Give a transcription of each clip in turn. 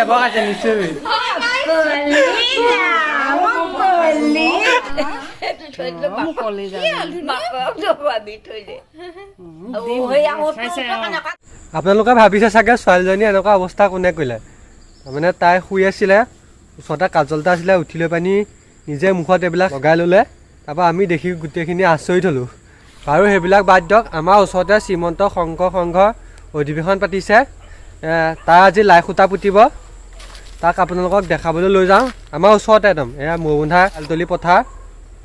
বকাছে নিশ্চয় আপোনালোকে ভাবিছে চাগে ছোৱালীজনী এনেকুৱা অৱস্থা কোনে কৰিলে তাৰমানে তাই শুই আছিলে ওচৰতে কাজল এটা আছিলে উঠি লৈ পানি নিজে মুখত এইবিলাক লগাই ল'লে তাৰপৰা আমি দেখি গোটেইখিনি আচৰিত হ'লোঁ আৰু সেইবিলাক বাদ দিয়ক আমাৰ ওচৰতে শ্ৰীমন্ত শংকৰ সংঘৰ অধিৱেশন পাতিছে তাৰ আজি লাই সূতা পুতিব তাক আপোনালোকক দেখাবলৈ লৈ যাওঁ আমাৰ ওচৰতে একদম এয়া মৌবন্ধা আলতলি পথাৰ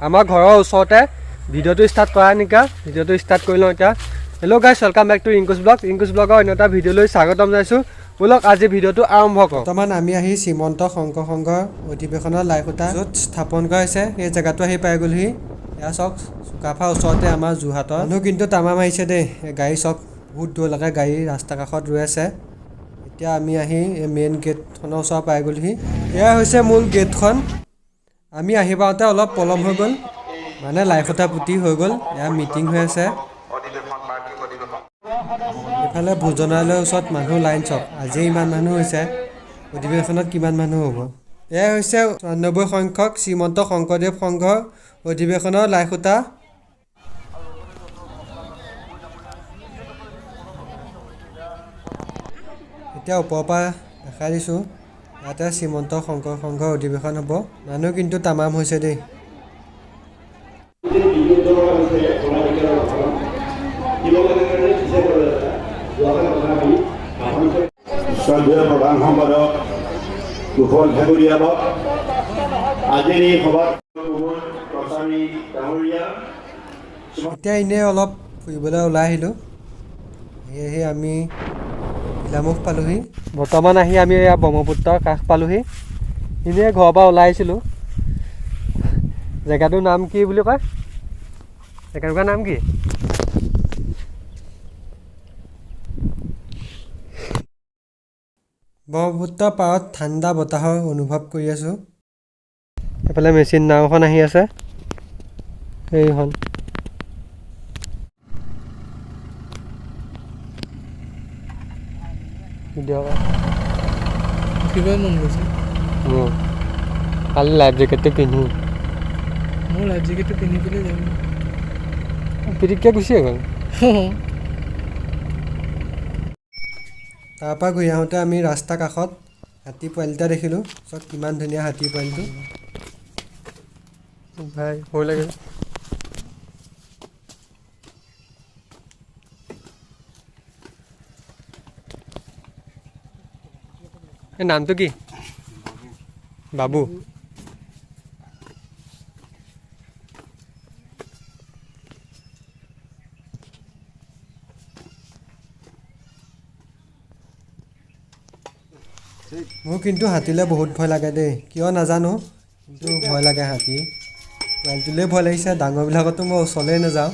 আমাৰ ঘৰৰ ওচৰতে ভিডিঅ'টো ষ্টাৰ্ট কৰা নেকি ভিডিঅ'টো ষ্টাৰ্ট কৰি লওঁ এতিয়া hello' guys welcome back to Rinku's ব্লগৰ অন্য এটা ভিডিঅ'লৈ স্বাগতম জনাইছোঁ ব'লক আজি ভিডিঅ'টো আৰম্ভ কৰোঁ বৰ্তমান আমি আহি শ্ৰীমন্ত শংকৰ সংঘৰ অধিৱেশনৰ লাই সূতা য'ত স্থাপন কৰা হৈছে সেই জেগাটো আহি পাই গ'লহি এয়া চাওক চুকাফা ওচৰতে আমাৰ যোৰহাটৰ মানুহ কিন্তু তামাম আহিছে দেই গাড়ী চাওক বহুত দূৰলৈকে গাড়ী ৰাস্তা কাষত ৰৈ আছে এতিয়া আমি আহি এই মেইন গেটখনৰ ওচৰ পাই গ'লহি এয়া হৈছে মূল গেটখন আমি আহি পাওঁতে অলপ পলম হৈ গ'ল মানে লাই সূতা পুতি হৈ গ'ল এয়া মিটিং হৈ আছে এইফালে ভোজনালয়ৰ ওচৰত মানুহ লাইন চাওক আজিয়ে ইমান মানুহ হৈছে অধিৱেশনত কিমান মানুহ হ'ব এয়া হৈছে ৯৪ সংখ্যক শ্ৰীমন্ত শংকৰদেৱ সংঘৰ অধিৱেশনৰ লাই সূতা এতিয়া ওপৰৰ পৰা দেখাই দিছোঁ ইয়াতে শ্ৰীমন্ত শংকৰ সংঘৰ অধিৱেশন হ'ব মানুহ কিন্তু তামাম হৈছে দেই শ্ৰদ্ধেয় প্ৰধান সম্পাদক কুশল ঠেঙুৰীয়ালক আজিৰ এই সভাত এতিয়া এনেই অলপ ফুৰিবলৈ ওলাই আহিলোঁ সেয়েহে আমি নীলামুখ পালোঁহি বৰ্তমান আহি আমি এয়া ব্ৰহ্মপুত্ৰৰ কাষ পালোঁহি এনেই ঘৰৰ পৰা ওলাই আহিছিলোঁ জেগাটোৰ নাম কি বুলি কয় জেগাটুকুৰাৰ নাম কি ব্ৰহ্মপুত্ৰৰ পাৰত ঠাণ্ডা বতাহৰ অনুভৱ কৰি আছোঁ এইফালে মেচিন নাও এখন আহি আছে সেইখন কিবা মন গৈছে কালি লাইফ জেকেটটো পিন্ধো মোৰ লাইফ জেকেটটো পিন্ধি পেলাই যাম পিটিককৈ গুচিয়ে গ'ল তাৰপৰা ঘূৰি আহোঁতে আমি ৰাস্তা কাষত হাতী পোৱালি এটা দেখিলোঁ চব কিমান ধুনীয়া হাতী পোৱালিটো ভাই ভয় লাগে এই নামটো কি বাবু মোৰ কিন্তু হাতীলৈ বহুত ভয় লাগে দেই কিয় নাজানো কিন্তু ভয় লাগে হাতী পোৱালিটোলৈ ভয় লাগিছে ডাঙৰবিলাকতো মই ওচৰলৈ নাযাওঁ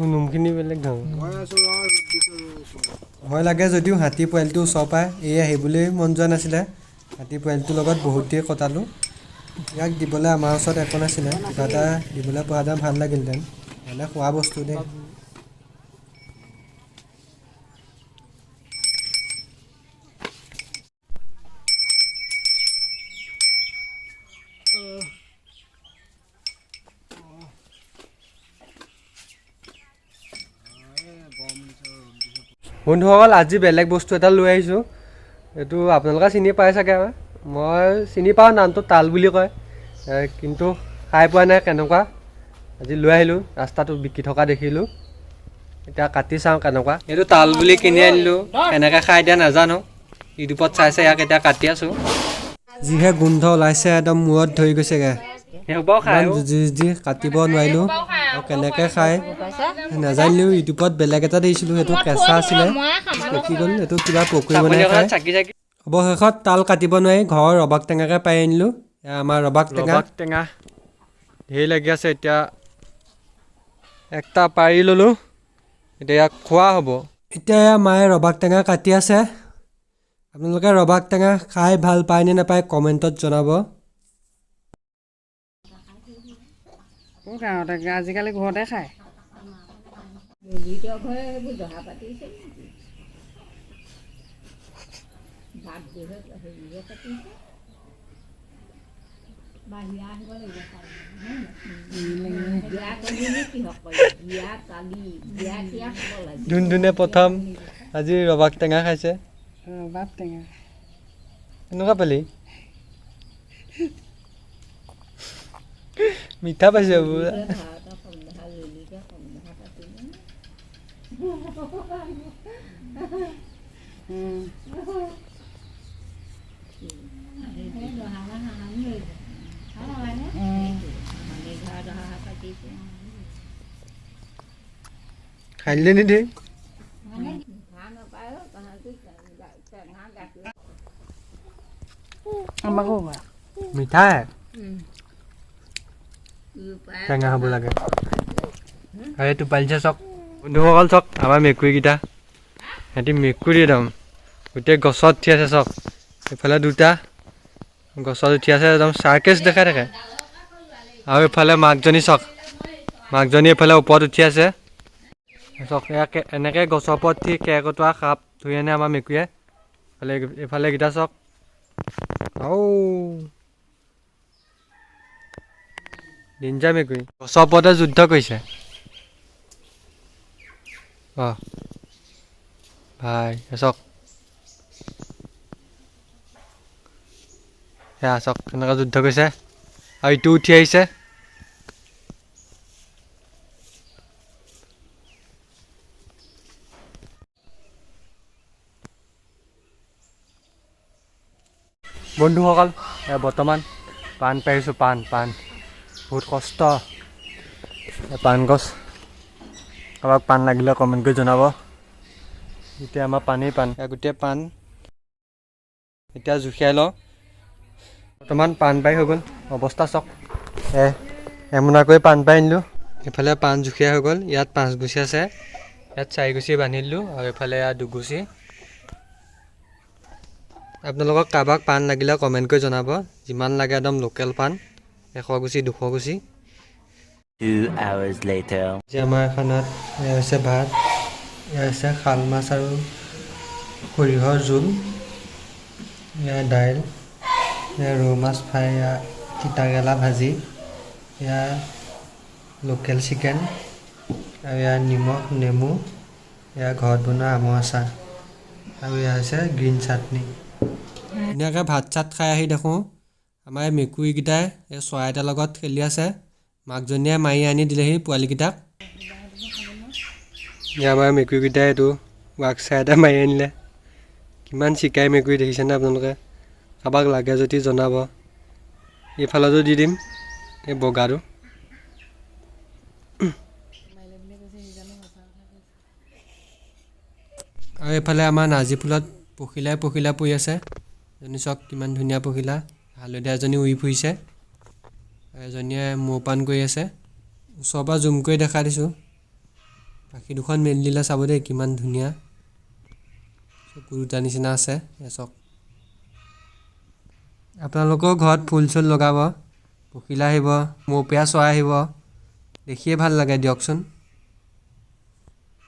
নোমখিনি বেলেগ ভয় লাগে যদিও হাতী পোৱালিটো ওচৰ পায় এই আহিবলৈ মন যোৱা নাছিলে হাতী পোৱালিটোৰ লগত বহুত দেৰি কটালোঁ ইয়াক দিবলৈ আমাৰ ওচৰত একো নাছিলে কিবা এটা দিবলৈ পৰা হ'লে ভাল লাগিলহেঁতেন মানে খোৱা বস্তু দেই বন্ধুসকল আজি বেলেগ বস্তু এটা লৈ আহিছোঁ এইটো আপোনালোকে চিনি পাই চাগে মই চিনি পাওঁ নামটো তাল বুলি কয় কিন্তু খাই পোৱা নাই কেনেকুৱা আজি লৈ আহিলোঁ ৰাস্তাটো বিকি থকা দেখিলোঁ এতিয়া কাটি চাওঁ কেনেকুৱা এইটো তাল বুলি কিনি আনিলোঁ কেনেকৈ খাই দিয়া নাজানো ইউটিউবত চাইছে ইয়াক এতিয়া কাটি আছোঁ যিহে গোন্ধ ওলাইছে একদম মূৰত ধৰি গৈছেগৈ সেইসোপাও খাই যুঁজি কাটিব নোৱাৰিলোঁ আৰু কেনেকৈ খাই নাজানিলেও ইউটিউবত বেলেগ এটা দেখিছিলোঁ সেইটো কেঁচা আছিলে পকি গ'ল এইটো কিবা পকৰি বনাই খাই অৱশেষত তাল কাটিব নোৱাৰি ঘৰৰ ৰবাক টেঙাকৈ পাই আনিলোঁ আমাৰ ৰবাক টেঙা ধেৰ লাগি আছে এতিয়া একটা পাৰি ল'লোঁ এতিয়া ইয়াক খোৱা হ'ব। এতিয়া মায়ে ৰবাক টেঙা কাটি আছে। আপোনালোকে ৰবাক টেঙা খাই ভাল পায় নে নাপায় কমেণ্টত জনাব। গাঁৱতে আজিকালি ঘৰতে খায়। ধুনধুনে প্ৰথম আজি ৰবাক টেঙা খাইছে। ৰবাব টেঙা কেনেকুৱা পালি? মিঠা পাইছে পুৰা। খাই দিলে নিদি আমাকো মিঠা টেঙা হ'ব লাগে। আৰু টোপালিছে চাওক বন্ধুসকল, চাওক আমাৰ মেকুৰীকেইটা। সিহঁতি মেকুৰী একদম গোটেই গছত উঠি আছে চাওক। এইফালে দুটা গছত উঠি আছে, একদম চাৰ্কেছ দেখাই থাকে। আৰু এইফালে মাকজনী চাওক, মাকজনী এইফালে ওপৰত উঠি আছে চাওক। ইয়াকে এনেকৈ গছৰ ওপৰত উঠি কেৰ্কেটুৱা সাপ ধৰি আনে আমাৰ মেকুৰীয়ে। এইফালে এইকেইটা চাওক। ডেঞ্জাৰ মেকুৰী গছৰ ওপৰতে যুদ্ধ কৰিছে। ভাই চাওক, সেয়া চাওক কেনেকৈ যুদ্ধ কৰিছে। আৰু ইটো উঠি আহিছে। বন্ধুসকল, বৰ্তমান পাণ পাৰিছোঁ। পাণ বহুত কষ্ট। পাণ গছ কাৰোবাক পাণ লাগিলে কমেণ্ট কৰি জনাব। এতিয়া আমাৰ পাণেই পাণ, গোটেই পাণ এতিয়া জুখিয়াই লওঁ। বৰ্তমান পাণ পাৰি হৈ গ'ল, অৱস্থা চাওক। এমোনাকৈ পাণ পাৰি আনিলোঁ। এইফালে পাণ জুখীয়া হৈ গ'ল। ইয়াত 5 গুছি আছে, ইয়াত 4 গুছি বান্ধি দিলোঁ। আৰু এইফালে ইয়াত 2 গুছি। আপোনালোকক কাৰোবাক পাণ লাগিলে কমেণ্ট কৰি জনাব। যিমান লাগে একদম লোকেল পাণ, 100 গুছি 200 গুছি। 2 hours later. যে আমাৰ খানাত এয়া হৈছে ভাত, এয়া হৈছে শাল মাছ আৰু সৰিয়হৰ জোল, এয়া দাইল, এয়া ৰৌ মাছ ফ্ৰাই, এয়া তিতাকেৰেলা ভাজি, এয়া লোকেল চিকেন, আৰু এয়া নিমখ নেমু, এয়া ঘৰত বনোৱা আমৰ আচাৰ, আৰু এয়া হৈছে গ্ৰীণ চাটনি। ধুনীয়াকৈ ভাত চাত খাই আহি দেখোঁ আমাৰ এই মেকুৰীকেইটাই এই চৰাই এটাৰ লগত খেলি আছে। মাকজনীয়ে মাৰি আনি দিলেহি পোৱালিকেইটাক। আমাৰ মেকুৰীকেইটাই এইটো ৱাক চাই এটা মাৰি আনিলে। কিমান চিকাই মেকুৰী দেখিছেনে আপোনালোকে? কাৰোবাক লাগে যদি জনাব। এইফালতো দি দিম, এই বগাটো। আৰু এইফালে আমাৰ নাৰ্জী ফুলত পখিলাই পৰি আছে। এজনী চাওক কিমান ধুনীয়া পখিলা। হালধীয়া এজনী উৰি ফুৰিছে, এজনীয়ে মৌপান কৰি আছে। ওচৰৰ পৰা জুম কৰি দেখাই দিছোঁ। পাখি দুখন মেলি দিলে চাব দেই, কিমান ধুনীয়া চকু দুটা নিচিনা আছে। চাওক, আপোনালোকেও ঘৰত ফুল চুল লগাব। পখিলা আহিব, মৌপিয়া চৰাই আহিব, দেখিয়ে ভাল লাগে দিয়কচোন।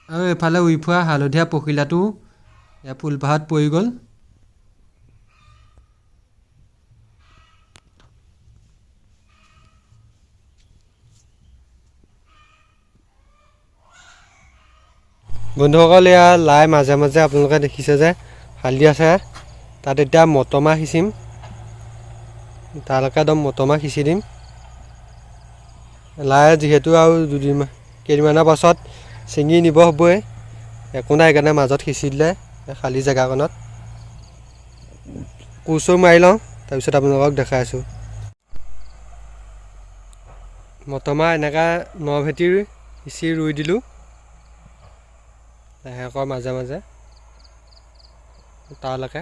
আৰু এইফালে উৰি ফুৰা হালধীয়া পখিলাটো ফুলপাহত পৰি গ'ল। বন্ধুসকল, এয়া লাই মাজে মাজে আপোনালোকে দেখিছে যে হালধি আছে, তাত এতিয়া মটৰমাহ সিঁচিম। তালৈকে একদম মটৰমাহ সিঁচি দিম। লাই যিহেতু আৰু কেইদিনমানৰ পাছত ছিঙি নিব হ'বই, একো নাই। সেইকাৰণে মাজত সিঁচি দিলে খালী জেগাকণত। কোৰ চোৰ মাৰি লওঁ, তাৰপিছত আপোনালোকক দেখাই আছোঁ। মটৰমাহ এনেকৈ ভেটি সিঁচি ৰুই দিলোঁ লাহেকৈ মাজে মাজে তালৈকে।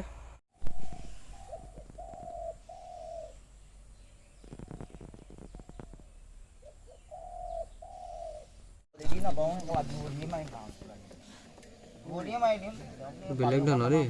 বেলেগ ধৰণৰ দেই